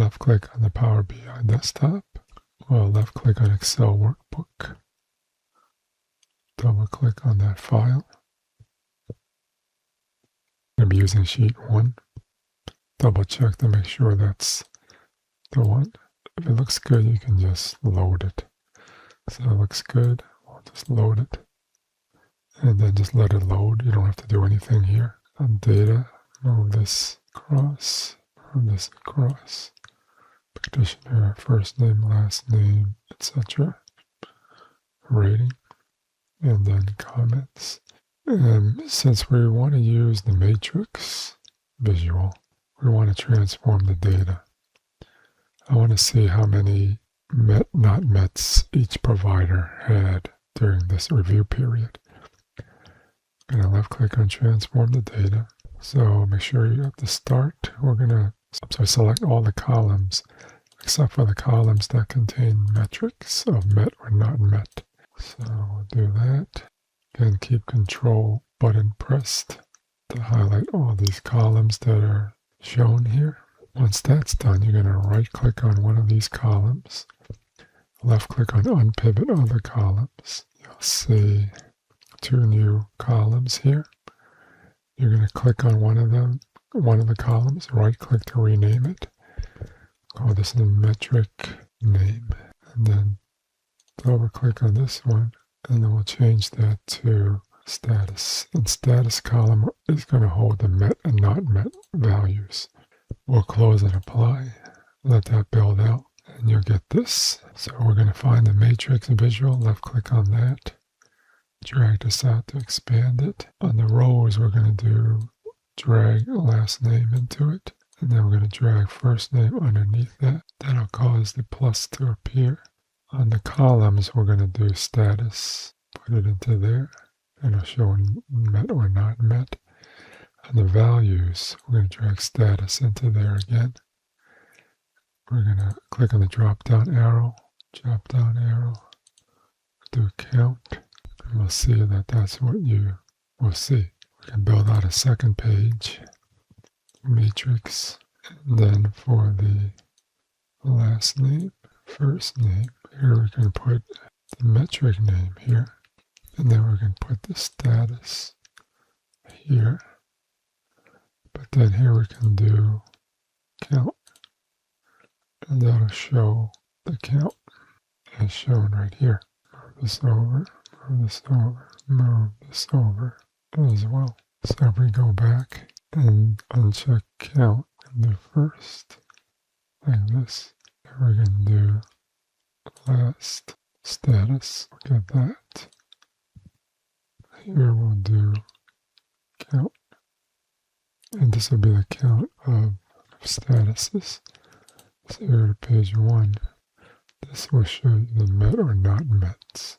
left click on the Power BI desktop. We'll left click on Excel workbook. Double click on that file. I'm going to be using sheet 1. Double check to make sure that's the one. If it looks good, you can just load it. So it looks good, we'll just load it. And then just let it load. You don't have to do anything here. On data, move this across, move this across. Practitioner, first name, last name, etc. Rating, and then comments. And since we want to use the matrix visual, we want to transform the data. I want to see how many met, not mets each provider had during this review period. I'm going to left click on transform the data. So make sure you at the start, we're going to select all the columns except for the columns that contain metrics of met or not met. So we'll do that. Again, keep control button pressed to highlight all these columns that are shown here. Once that's done, you're going to right click on one of these columns, left click on unpivot other columns. You'll see 2 new columns here. You're going to click on one of the columns, right click to rename it. Call this the metric name, and then double click on this one, and then we'll change that to status. And status column is going to hold the met and not met values. We'll close and apply, let that build out, and you'll get this. So we're going to find the matrix visual, left click on that, drag this out to expand it. On the rows, we're going to drag last name into it, and then we're going to drag first name underneath that. That'll cause the plus to appear. On the columns, we're going to do status, put it into there, and it'll show met or not met. On the values, we're going to drag status into there again. We're going to click on the drop down arrow, do count, and we'll see that that's what you will see. We can build out a second page, matrix, and then for the last name, first name, here we can put the metric name here, and then we can put the status here. But then here we can do count, and that'll show the count as shown right here. Move this over, move this over, move this over as well. So if we go back and uncheck count and do first, like this, then we can do last status. Look at that. Here we'll do count. And this will be the count of statuses. So here to page 1, this will show you the met or not mets.